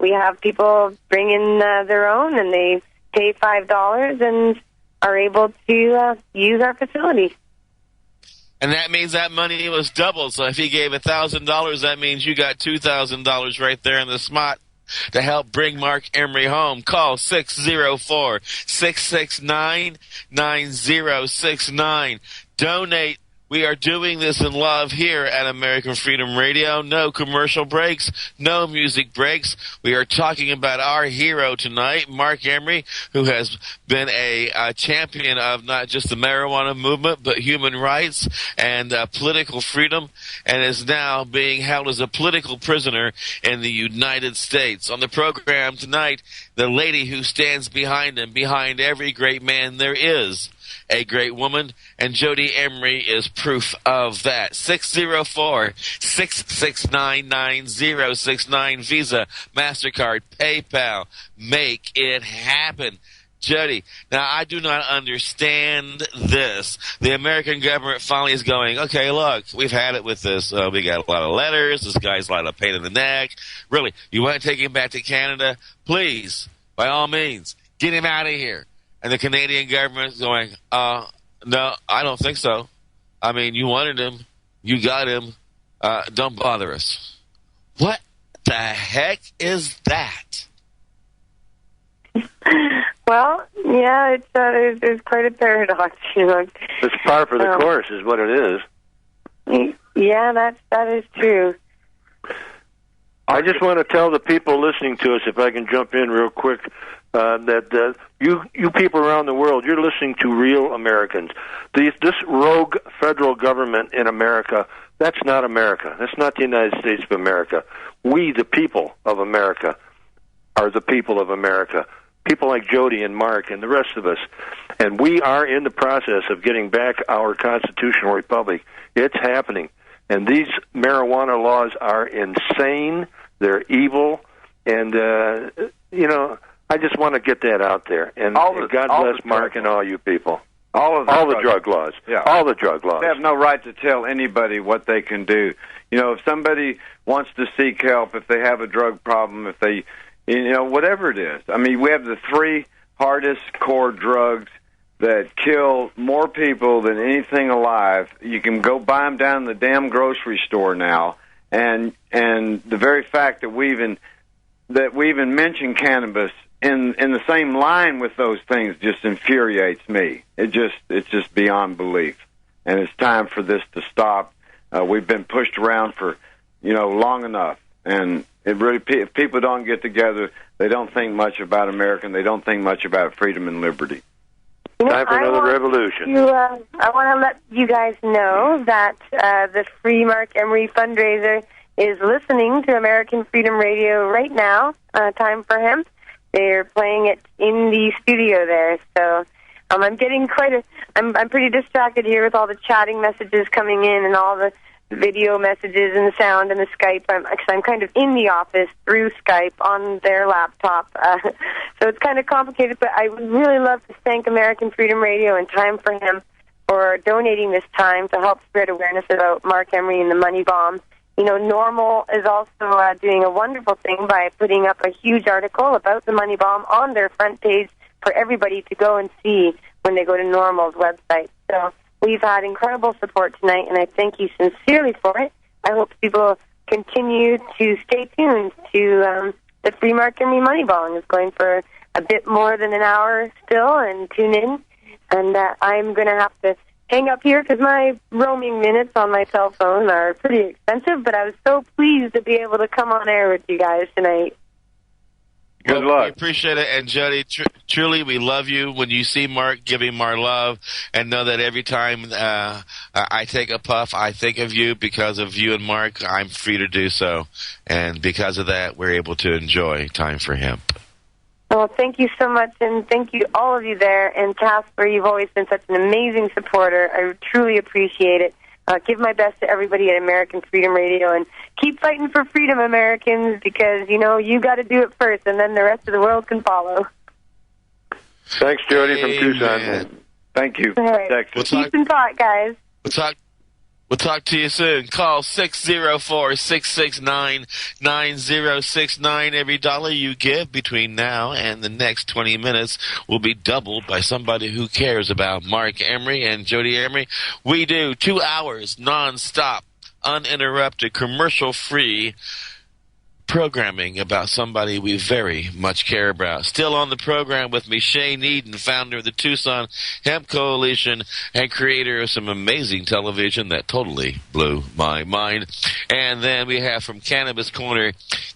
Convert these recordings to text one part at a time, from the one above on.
we have people bring in their own, and they pay $5 and are able to use our facility. And that means that money was doubled. So if he gave $1,000, that means you got $2,000 right there in the spot to help bring Marc Emery home. Call 604-669-9069. Donate. We are doing this in love here at American Freedom Radio. No commercial breaks, no music breaks. We are talking about our hero tonight, Marc Emery, who has been a champion of not just the marijuana movement, but human rights and political freedom, and is now being held as a political prisoner in the United States. On the program tonight, the lady who stands behind him, behind every great man there is a great woman, and Jodi Emery is proof of that. 604-669-9069. Visa, MasterCard, PayPal. Make it happen. Jodi, now I do not understand this. The American government finally is going, okay, look, we've had it with this. We got a lot of letters. This guy's a lot of pain in the neck. Really, you want to take him back to Canada? Please, by all means, get him out of here. And the Canadian government's going, no, I don't think so. I mean, you wanted him. You got him. Don't bother us. What the heck is that? Well, yeah, there's quite a paradox. It's par for the course is what it is. Yeah, that is true. I just want to tell the people listening to us, if I can jump in real quick, that you people around the world, you're listening to real Americans. This rogue federal government in America, that's not America. That's not the United States of America. We, the people of America, are the people of America. People like Jodi and Marc and the rest of us. And we are in the process of getting back our constitutional republic. It's happening. And these marijuana laws are insane. They're evil. And, I just want to get that out there. And God bless Marc and all you people. All the drug laws. Yeah. All the drug laws. They have no right to tell anybody what they can do. If somebody wants to seek help, if they have a drug problem, if they, whatever it is. I mean, we have the 3 hardest core drugs that kill more people than anything alive. You can go buy them down in the damn grocery store now. And the very fact that we even mention cannabis in the same line with those things just infuriates me. It's just beyond belief, and it's time for this to stop. We've been pushed around for long enough, and if people don't get together, they don't think much about America, and they don't think much about freedom and liberty. Time for another revolution. I want to let you guys know that the Free Marc Emery fundraiser is listening to American Freedom Radio right now. Time for Hemp. They're playing it in the studio there. So I'm getting I'm pretty distracted here with all the chatting messages coming in and all the video messages and the sound and the Skype. I'm kind of in the office through Skype on their laptop. So it's kind of complicated, but I would really love to thank American Freedom Radio and Time for Hemp for donating this time to help spread awareness about Marc Emery and the Money Bomb. Normal is also doing a wonderful thing by putting up a huge article about the Money Bomb on their front page for everybody to go and see when they go to Normal's website. So we've had incredible support tonight, and I thank you sincerely for it. I hope people continue to stay tuned to the Free Marc Emery Money Bomb. It's going for a bit more than an hour still, and tune in. And I'm going to have to hang up here because my roaming minutes on my cell phone are pretty expensive, but I was so pleased to be able to come on air with you guys tonight. Good luck. We appreciate it. And Jodi, truly, we love you. When you see Marc, give him our love, and know that every time I take a puff, I think of you. Because of you and Marc, I'm free to do so. And because of that, we're able to enjoy Time for Hemp. Well, thank you so much, and thank you, all of you there. And Casper, you've always been such an amazing supporter. I truly appreciate it. Give my best to everybody at American Freedom Radio, and keep fighting for freedom, Americans, because, you got to do it first, and then the rest of the world can follow. Thanks, Jodi from Tucson. Thank you. All right. Texas. Peace and thought, guys. We'll talk We'll talk to you soon. Call 604-669-9069. Every dollar you give between now and the next 20 minutes will be doubled by somebody who cares about Marc Emery and Jodi Emery. We do 2 hours nonstop, uninterrupted, commercial-free programming about somebody we very much care about. Still on the program with me, Shane Eden, founder of the Tucson Hemp Coalition and creator of some amazing television that totally blew my mind. And then we have from Cannabis Corner,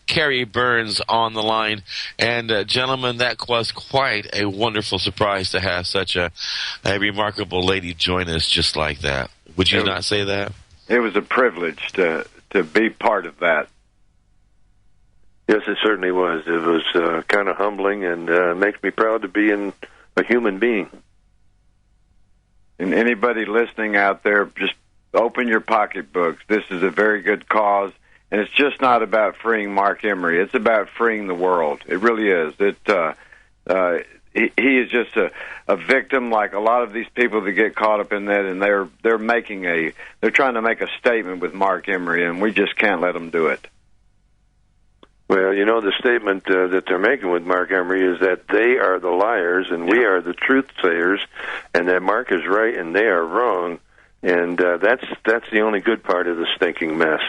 Carey Burns on the line. And gentlemen, that was quite a wonderful surprise to have such a remarkable lady join us just like that. Would you not say that? It was a privilege to be part of that. Yes, it certainly was. It was kind of humbling and makes me proud to be a human being. And anybody listening out there, just open your pocketbooks. This is a very good cause, and it's just not about freeing Marc Emery. It's about freeing the world. It really is. He is just a victim, like a lot of these people that get caught up in that, and they're trying to make a statement with Marc Emery, and we just can't let them do it. Well, you know, the statement that they're making with Marc Emery is that they are the liars and we are the truth sayers, and that Marc is right and they are wrong, and that's the only good part of the stinking mess.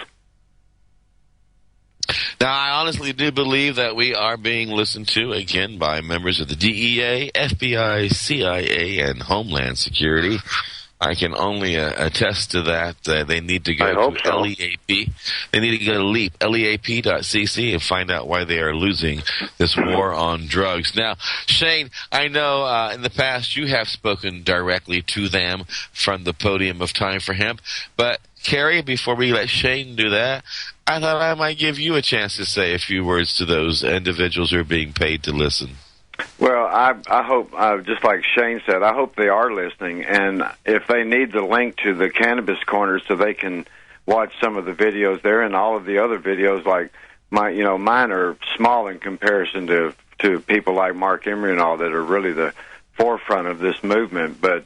Now, I honestly do believe that we are being listened to, again, by members of the DEA, FBI, CIA, and Homeland Security. I can only attest to that. They need to go to LEAP. They need to go to LEAP, leap.cc, and find out why they are losing this war on drugs. Now, Shane, I know in the past you have spoken directly to them from the podium of Time for Hemp. But, Carey, before we let Shane do that, I thought I might give you a chance to say a few words to those individuals who are being paid to listen. Well, I hope, just like Shane said, I hope they are listening, and if they need the link to the Cannabis Corner so they can watch some of the videos there and all of the other videos, like mine are small in comparison to people like Marc Emery and all that are really the forefront of this movement, but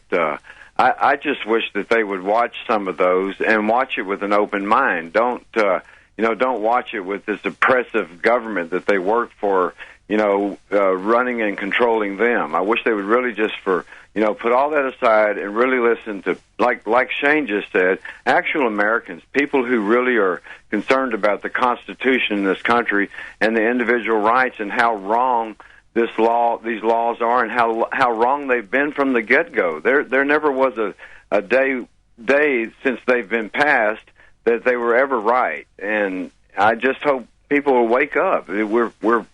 I just wish that they would watch some of those and watch it with an open mind. Don't watch it with this oppressive government that they work for, running and controlling them. I wish they would really just put all that aside and really listen to, like Shane just said, actual Americans, people who really are concerned about the Constitution in this country and the individual rights and how wrong these laws are and how wrong they've been from the get-go. There never was a day since they've been passed that they were ever right, and I just hope people will wake up. We're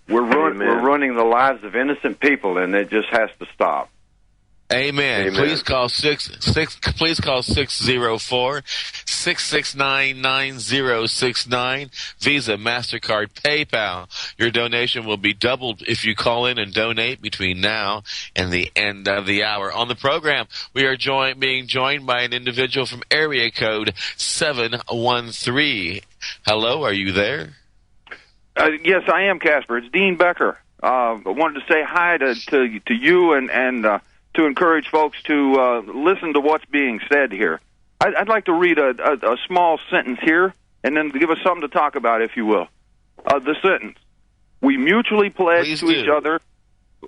ruining the lives of innocent people, and it just has to stop. Amen. Please call 604-669-9069. Visa, MasterCard, PayPal. Your donation will be doubled if you call in and donate between now and the end of the hour. On the program, we are being joined by an individual from area code 713. Hello, are you there? Yes, I am, Casper. It's Dean Becker. I wanted to say hi to you and to encourage folks to listen to what's being said here. I'd like to read a small sentence here and then give us something to talk about, if you will. The sentence: We mutually pledge to each other.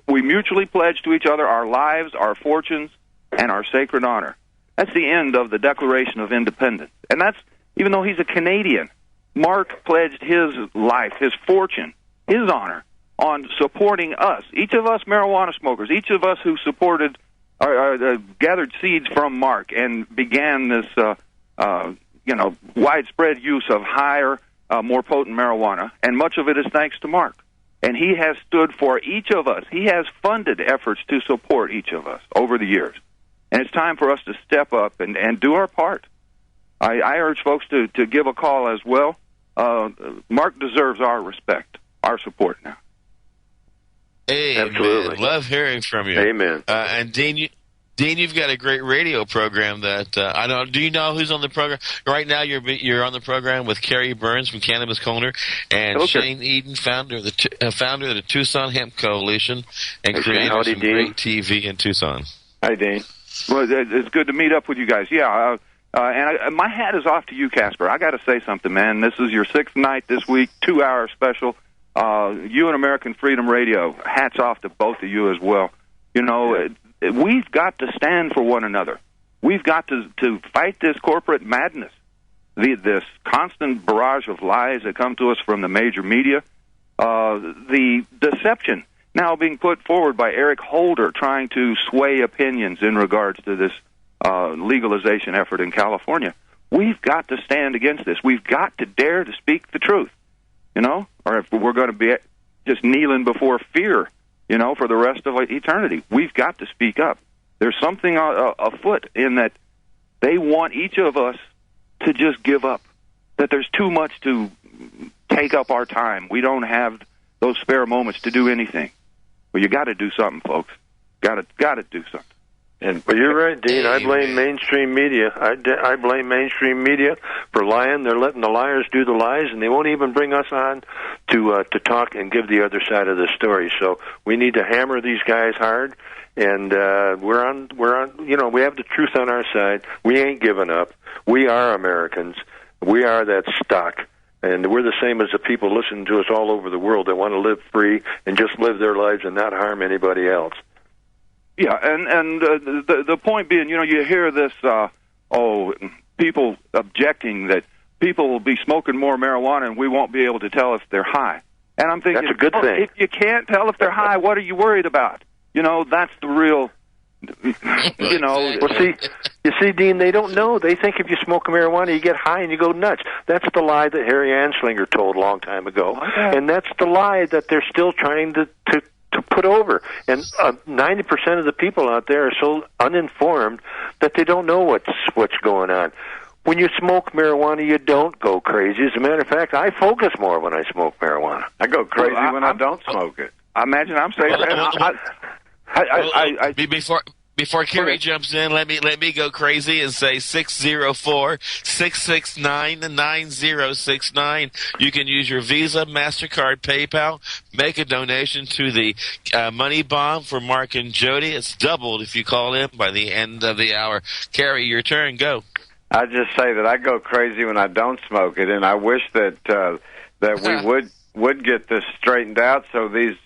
We mutually pledge to each other our lives, our fortunes, and our sacred honor. That's the end of the Declaration of Independence, and that's even though he's a Canadian. Marc pledged his life, his fortune, his honor on supporting us, each of us marijuana smokers, each of us who supported, gathered seeds from Marc and began this, widespread use of higher, more potent marijuana. And much of it is thanks to Marc. And he has stood for each of us. He has funded efforts to support each of us over the years. And it's time for us to step up and do our part. I urge folks to give a call as well. Marc deserves our respect, our support now. Amen. Absolutely. Love hearing from you. Amen. And Dean, you've got a great radio program that I don't. Do you know who's on the program right now? You're on the program with Carey Burns from Cannabis Corner and Shane Eden, founder of the Tucson Hemp Coalition and creator of some great TV in Tucson. Hi, Dean. Well, it's good to meet up with you guys. Yeah, And my hat is off to you, Casper. I got to say something, man. This is your 6th night this week, 2-hour special. You and American Freedom Radio, hats off to both of you as well. You know, we've got to stand for one another. We've got to fight this corporate madness, this constant barrage of lies that come to us from the major media, the deception now being put forward by Eric Holder trying to sway opinions in regards to this legalization effort in California. We've got to stand against this. We've got to dare to speak the truth, you know, or if we're going to be just kneeling before fear, you know, for the rest of eternity. We've got to speak up. There's something afoot in that they want each of us to just give up, that there's too much to take up our time. We don't have those spare moments to do anything. Well, you got to do something, folks. Got to do something. Well, you're right, Dean. I blame mainstream media. I blame mainstream media for lying. They're letting the liars do the lies, and they won't even bring us on to talk and give the other side of the story. So we need to hammer these guys hard, and we're on. You know, we have the truth on our side. We ain't giving up. We are Americans. We are that stock. And we're the same as the people listening to us all over the world that want to live free and just live their lives and not harm anybody else. Yeah, and the point being, you know, you hear this, people objecting that people will be smoking more marijuana and we won't be able to tell if they're high. And I'm thinking, that's a good thing. If you can't tell if they're high, what are you worried about? You know, that's the real, you know. Well, you see, Dean, they don't know. They think if you smoke marijuana, you get high and you go nuts. That's the lie that Harry Anslinger told a long time ago. Okay. And that's the lie that they're still trying to put over. And 90% of the people out there are so uninformed that they don't know what's going on. When you smoke marijuana, you don't go crazy. As a matter of fact, I focus more when I smoke marijuana. I go crazy when I don't smoke it. I imagine I'm saying Before Carey jumps in, let me go crazy and say 604-669-9069. You can use your Visa, MasterCard, PayPal. Make a donation to the Money Bomb for Marc and Jodi. It's doubled if you call in by the end of the hour. Carey, your turn. Go. I just say that I go crazy when I don't smoke it, and I wish that we would get this straightened out so these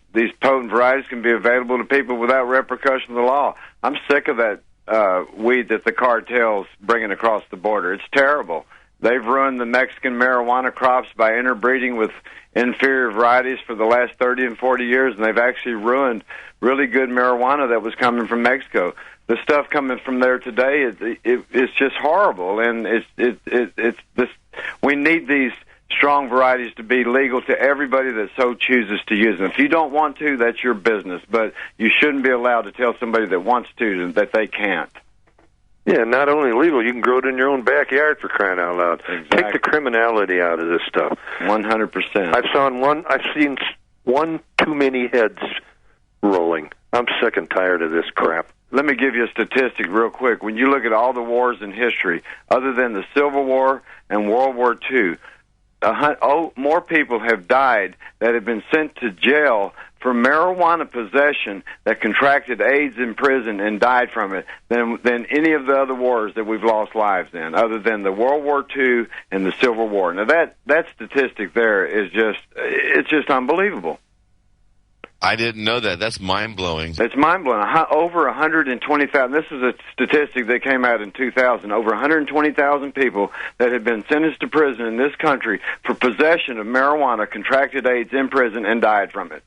potent varieties can be available to people without repercussion of the law. I'm sick of that weed that the cartels bringing across the border. It's terrible. They've ruined the Mexican marijuana crops by interbreeding with inferior varieties for the last 30 and 40 years, and they've actually ruined really good marijuana that was coming from Mexico. The stuff coming from there today, it's just horrible, and it's this. We need these strong varieties to be legal to everybody that so chooses to use them. If you don't want to, that's your business, but you shouldn't be allowed to tell somebody that wants to that they can't. Yeah, not only legal, you can grow it in your own backyard, for crying out loud. Exactly. Take the criminality out of this stuff. 100%. I've seen one too many heads rolling. I'm sick and tired of this crap. Let me give you a statistic real quick. When you look at all the wars in history, other than the Civil War and World War II, more people have died that have been sent to jail for marijuana possession that contracted AIDS in prison and died from it than any of the other wars that we've lost lives in, other than the World War II and the Civil War. Now that statistic there is just unbelievable. I didn't know that. That's mind-blowing. It's mind-blowing. Over 120,000. This is a statistic that came out in 2000. Over 120,000 people that had been sentenced to prison in this country for possession of marijuana contracted AIDS in prison and died from it.